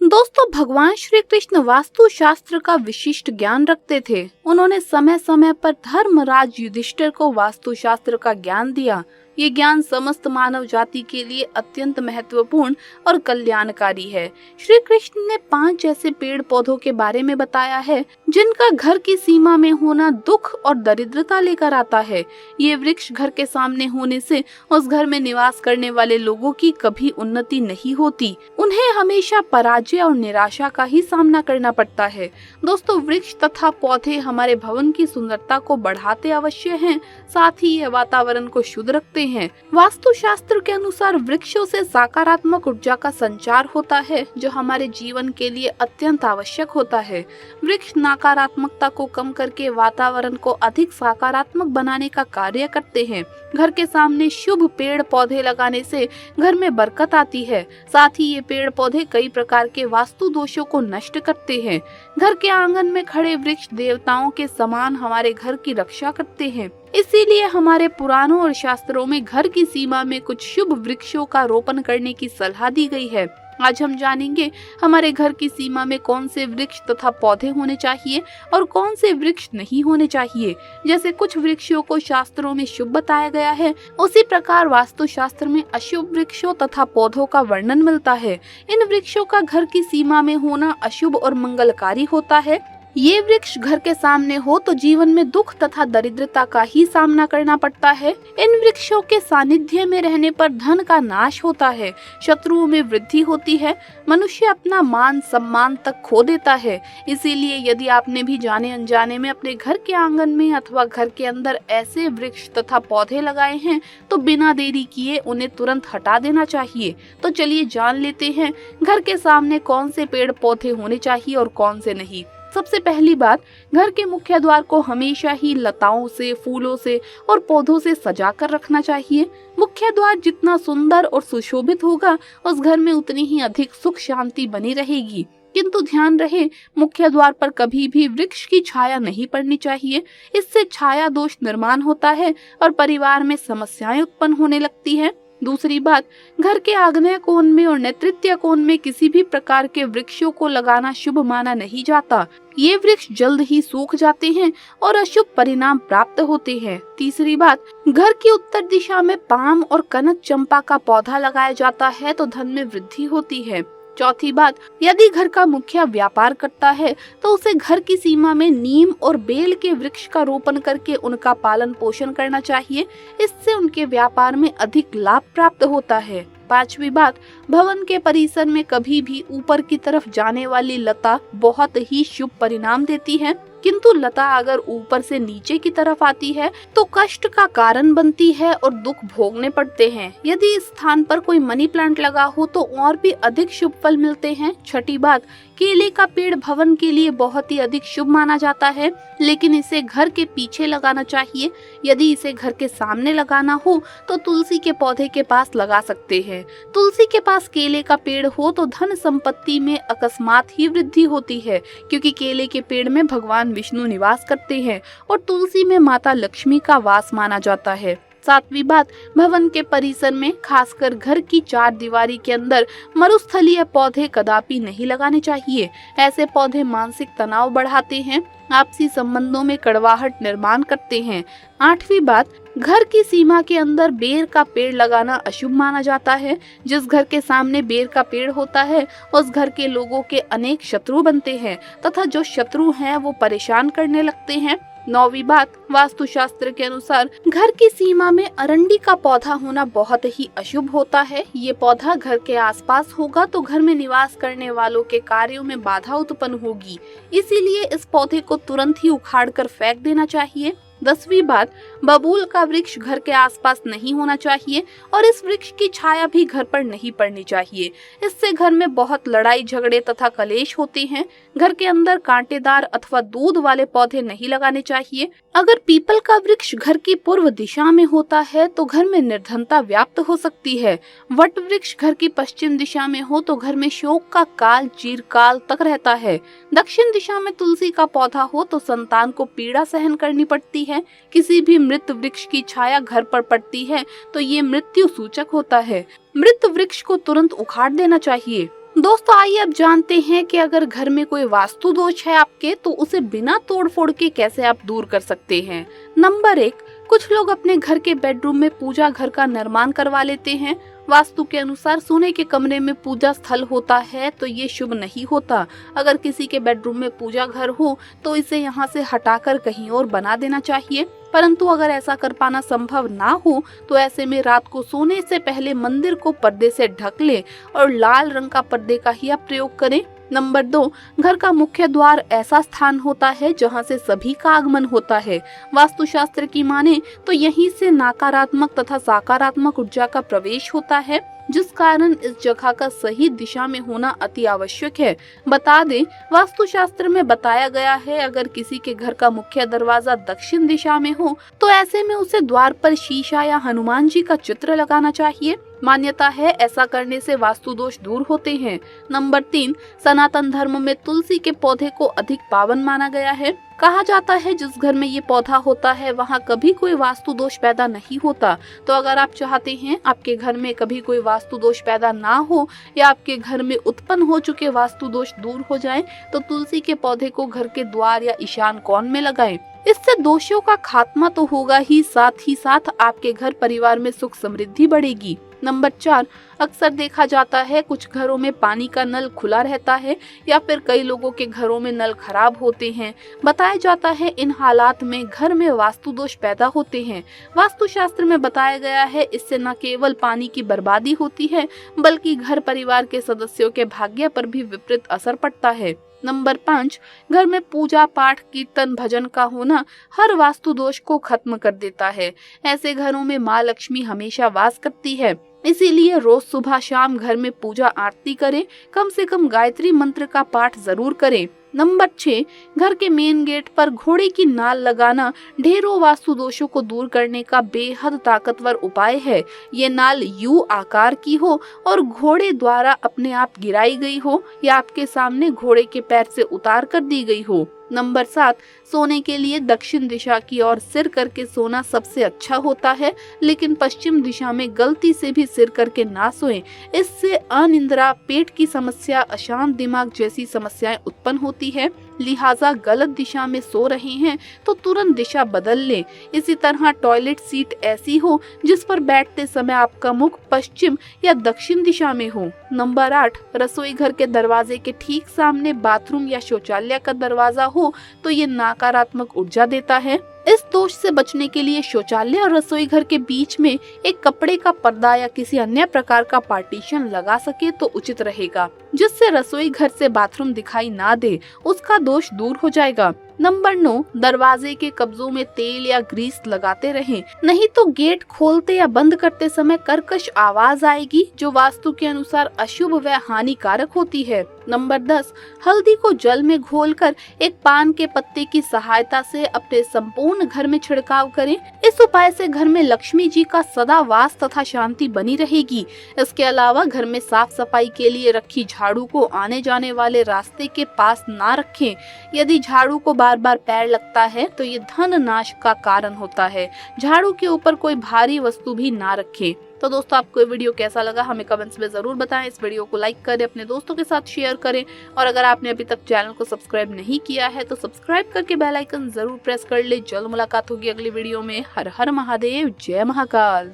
दोस्तों, भगवान श्री कृष्ण वास्तु शास्त्र का विशिष्ट ज्ञान रखते थे। उन्होंने समय समय पर धर्मराज युधिष्ठिर को वास्तु शास्त्र का ज्ञान दिया। ये ज्ञान समस्त मानव जाति के लिए अत्यंत महत्वपूर्ण और कल्याणकारी है। श्री कृष्ण ने 5 ऐसे पेड़ पौधों के बारे में बताया है जिनका घर की सीमा में होना दुख और दरिद्रता लेकर आता है। ये वृक्ष घर के सामने होने से उस घर में निवास करने वाले लोगों की कभी उन्नति नहीं होती। उन्हें हमेशा पराजय और निराशा का ही सामना करना पड़ता है। दोस्तों, वृक्ष तथा पौधे हमारे भवन की सुंदरता को बढ़ाते अवश्य हैं, साथ ही यह वातावरण को शुद्ध रखते हैं। वास्तु शास्त्र के अनुसार वृक्षों से सकारात्मक ऊर्जा का संचार होता है, जो हमारे जीवन के लिए अत्यंत आवश्यक होता है। वृक्ष नकारात्मकता को कम करके वातावरण को अधिक सकारात्मक बनाने का कार्य करते हैं। घर के सामने शुभ पेड़ पौधे लगाने से घर में बरकत आती है। साथ ही ये पेड़ पौधे कई प्रकार के वास्तु दोषों को नष्ट करते हैं। घर के आंगन में खड़े वृक्ष देवताओं के समान हमारे घर की रक्षा करते हैं। इसीलिए हमारे पुराणों और शास्त्रों में घर की सीमा में कुछ शुभ वृक्षों का रोपण करने की सलाह दी गई है। आज हम जानेंगे हमारे घर की सीमा में कौन से वृक्ष तथा पौधे होने चाहिए और कौन से वृक्ष नहीं होने चाहिए। जैसे कुछ वृक्षों को शास्त्रों में शुभ बताया गया है, उसी प्रकार वास्तु शास्त्र में अशुभ वृक्षों तथा पौधों का वर्णन मिलता है। इन वृक्षों का घर की सीमा में होना अशुभ और मंगलकारी होता है। ये वृक्ष घर के सामने हो तो जीवन में दुख तथा दरिद्रता का ही सामना करना पड़ता है। इन वृक्षों के सानिध्य में रहने पर धन का नाश होता है, शत्रुओं में वृद्धि होती है, मनुष्य अपना मान सम्मान तक खो देता है। इसीलिए यदि आपने भी जाने अनजाने में अपने घर के आंगन में अथवा घर के अंदर ऐसे वृक्ष तथा पौधे लगाए हैं तो बिना देरी किए उन्हें तुरंत हटा देना चाहिए। तो चलिए जान लेते हैं घर के सामने कौन से पेड़ पौधे होने चाहिए और कौन से नहीं। सबसे पहली बात, घर के मुख्य द्वार को हमेशा ही लताओं से, फूलों से और पौधों से सजाकर रखना चाहिए। मुख्य द्वार जितना सुंदर और सुशोभित होगा, उस घर में उतनी ही अधिक सुख शांति बनी रहेगी। किंतु ध्यान रहे, मुख्य द्वार पर कभी भी वृक्ष की छाया नहीं पड़नी चाहिए। इससे छाया दोष निर्माण होता है और परिवार में समस्याएं उत्पन्न होने लगती है। दूसरी बात, घर के आग्नेय कोण में और नैऋत्य कोण में किसी भी प्रकार के वृक्षों को लगाना शुभ माना नहीं जाता। ये वृक्ष जल्द ही सूख जाते हैं और अशुभ परिणाम प्राप्त होते हैं। तीसरी बात, घर की उत्तर दिशा में पाम और कनक चंपा का पौधा लगाया जाता है तो धन में वृद्धि होती है। चौथी बात, यदि घर का मुखिया व्यापार करता है तो उसे घर की सीमा में नीम और बेल के वृक्ष का रोपण करके उनका पालन पोषण करना चाहिए। इससे उनके व्यापार में अधिक लाभ प्राप्त होता है। पांचवी बात, भवन के परिसर में कभी भी ऊपर की तरफ जाने वाली लता बहुत ही शुभ परिणाम देती है, किंतु लता अगर ऊपर से नीचे की तरफ आती है तो कष्ट का कारण बनती है और दुख भोगने पड़ते हैं। यदि इस स्थान पर कोई मनी प्लांट लगा हो तो और भी अधिक शुभ फल मिलते हैं। छठी बात, केले का पेड़ भवन के लिए बहुत ही अधिक शुभ माना जाता है, लेकिन इसे घर के पीछे लगाना चाहिए। यदि इसे घर के सामने लगाना हो तो तुलसी के पौधे के पास लगा सकते हैं। तुलसी के पास केले का पेड़ हो तो धन संपत्ति में अकस्मात ही वृद्धि होती है, क्योंकि केले के पेड़ में भगवान विष्णु निवास करते हैं और तुलसी में माता लक्ष्मी का वास माना जाता है। सातवीं बात, भवन के परिसर में खासकर घर की 4 दीवारी के अंदर मरुस्थलीय पौधे कदापि नहीं लगाने चाहिए। ऐसे पौधे मानसिक तनाव बढ़ाते हैं, आपसी संबंधों में कड़वाहट निर्माण करते हैं। आठवीं बात, घर की सीमा के अंदर बेर का पेड़ लगाना अशुभ माना जाता है। जिस घर के सामने बेर का पेड़ होता है उस घर के लोगों के अनेक शत्रु बनते हैं तथा जो शत्रु हैं वो परेशान करने लगते हैं। 9वीं बात, वास्तुशास्त्र के अनुसार घर की सीमा में अरंडी का पौधा होना बहुत ही अशुभ होता है। ये पौधा घर के आसपास होगा तो घर में निवास करने वालों के कार्यों में बाधा उत्पन्न होगी। इसीलिए इस पौधे को तुरंत ही उखाड़ कर फेंक देना चाहिए। 10वीं बात, बबूल का वृक्ष घर के आसपास नहीं होना चाहिए और इस वृक्ष की छाया भी घर पर नहीं पड़नी चाहिए। इससे घर में बहुत लड़ाई झगड़े तथा कलेश होते हैं। घर के अंदर कांटेदार अथवा दूध वाले पौधे नहीं लगाने चाहिए। अगर पीपल का वृक्ष घर की पूर्व दिशा में होता है तो घर में निर्धनता व्याप्त हो सकती है। वट वृक्ष घर की पश्चिम दिशा में हो तो घर में शोक का काल चिरकाल तक रहता है। दक्षिण दिशा में तुलसी का पौधा हो तो संतान को पीड़ा सहन करनी पड़ती है। है, किसी भी मृत वृक्ष की छाया घर पर पड़ती है तो ये मृत्यु सूचक होता है। मृत वृक्ष को तुरंत उखाड़ देना चाहिए। दोस्तों आइए अब जानते हैं कि अगर घर में कोई वास्तु दोष है आपके तो उसे बिना तोड़ फोड़ के कैसे आप दूर कर सकते हैं। नंबर 1, कुछ लोग अपने घर के बेडरूम में पूजा घर का निर्माण करवा लेते हैं। वास्तु के अनुसार सोने के कमरे में पूजा स्थल होता है तो ये शुभ नहीं होता। अगर किसी के बेडरूम में पूजा घर हो तो इसे यहाँ से हटाकर कहीं और बना देना चाहिए। परंतु अगर ऐसा कर पाना संभव ना हो तो ऐसे में रात को सोने से पहले मंदिर को पर्दे से ढक ले और लाल रंग का पर्दे का ही आप प्रयोग करें। नंबर 2, घर का मुख्य द्वार ऐसा स्थान होता है जहां से सभी का आगमन होता है। वास्तुशास्त्र की माने तो यहीं से नकारात्मक तथा सकारात्मक ऊर्जा का प्रवेश होता है, जिस कारण इस जगह का सही दिशा में होना अति आवश्यक है। बता दें, वास्तुशास्त्र में बताया गया है अगर किसी के घर का मुख्य दरवाजा दक्षिण दिशा में हो तो ऐसे में उसे द्वार पर शीशा या हनुमान जी का चित्र लगाना चाहिए। मान्यता है ऐसा करने से वास्तु दोष दूर होते हैं। नंबर 3, सनातन धर्म में तुलसी के पौधे को अधिक पावन माना गया है। कहा जाता है जिस घर में ये पौधा होता है वहाँ कभी कोई वास्तु दोष पैदा नहीं होता। तो अगर आप चाहते हैं आपके घर में कभी कोई वास्तु दोष पैदा ना हो या आपके घर में उत्पन्न हो चुके वास्तु दोष दूर हो जाएं, तो तुलसी के पौधे को घर के द्वार या ईशान कोण में लगाएं। इससे दोषों का खात्मा तो होगा ही साथ आपके घर परिवार में सुख समृद्धि बढ़ेगी। नंबर 4, अक्सर देखा जाता है कुछ घरों में पानी का नल खुला रहता है या फिर कई लोगों के घरों में नल खराब होते हैं। बताया जाता है इन हालात में घर में वास्तु दोष पैदा होते हैं। वास्तुशास्त्र में बताया गया है इससे न केवल पानी की बर्बादी होती है बल्कि घर परिवार के सदस्यों के भाग्य पर भी विपरीत असर पड़ता है। नंबर 5, घर में पूजा पाठ कीर्तन भजन का होना हर वास्तु दोष को खत्म कर देता है। ऐसे घरों में माँ लक्ष्मी हमेशा वास करती है, इसीलिए रोज सुबह शाम घर में पूजा आरती करें, कम से कम गायत्री मंत्र का पाठ जरूर करें। नंबर 6, घर के मेन गेट पर घोड़े की नाल लगाना ढेरों वास्तु दोषों को दूर करने का बेहद ताकतवर उपाय है। ये नाल यू आकार की हो और घोड़े द्वारा अपने आप गिराई गई हो या आपके सामने घोड़े के पैर से उतार कर दी गई हो। नंबर 7, सोने के लिए दक्षिण दिशा की ओर सिर करके सोना सबसे अच्छा होता है, लेकिन पश्चिम दिशा में गलती से भी सिर करके ना सोएं। इससे अनिद्रा, पेट की समस्या, अशांत दिमाग जैसी समस्याएं उत्पन्न होती है। लिहाजा गलत दिशा में सो रहे हैं तो तुरंत दिशा बदल लें। इसी तरह टॉयलेट सीट ऐसी हो जिस पर बैठते समय आपका मुख पश्चिम या दक्षिण दिशा में हो। नंबर 8, रसोई घर के दरवाजे के ठीक सामने बाथरूम या शौचालय का दरवाजा हो तो ये नकारात्मक ऊर्जा देता है। इस दोष से बचने के लिए शौचालय और रसोई घर के बीच में एक कपड़े का पर्दा या किसी अन्य प्रकार का पार्टीशन लगा सके तो उचित रहेगा, जिससे रसोई घर से बाथरूम दिखाई ना दे, उसका दोष दूर हो जाएगा। नंबर 9, दरवाजे के कब्जों में तेल या ग्रीस लगाते रहें, नहीं तो गेट खोलते या बंद करते समय कर्कश आवाज आएगी जो वास्तु के अनुसार अशुभ व हानिकारक होती है। नंबर 10, हल्दी को जल में घोलकर एक पान के पत्ते की सहायता से अपने संपूर्ण घर में छिड़काव करें। इस उपाय से घर में लक्ष्मी जी का सदा वास तथा शांति बनी रहेगी। इसके अलावा घर में साफ सफाई के लिए रखी झाड़ू को आने जाने वाले रास्ते के पास ना रखें। यदि झाड़ू को बार बार पैर लगता है तो ये धन नाश का कारण होता है। झाड़ू के ऊपर कोई भारी वस्तु भी ना रखें। तो दोस्तों आपको ये वीडियो कैसा लगा हमें कमेंट्स में जरूर बताएं। इस वीडियो को लाइक करें, अपने दोस्तों के साथ शेयर करें और अगर आपने अभी तक चैनल को सब्सक्राइब नहीं किया है तो सब्सक्राइब करके बेल आइकन जरूर प्रेस कर ले। जल्द मुलाकात होगी अगली वीडियो में। हर हर महादेव, जय महाकाल।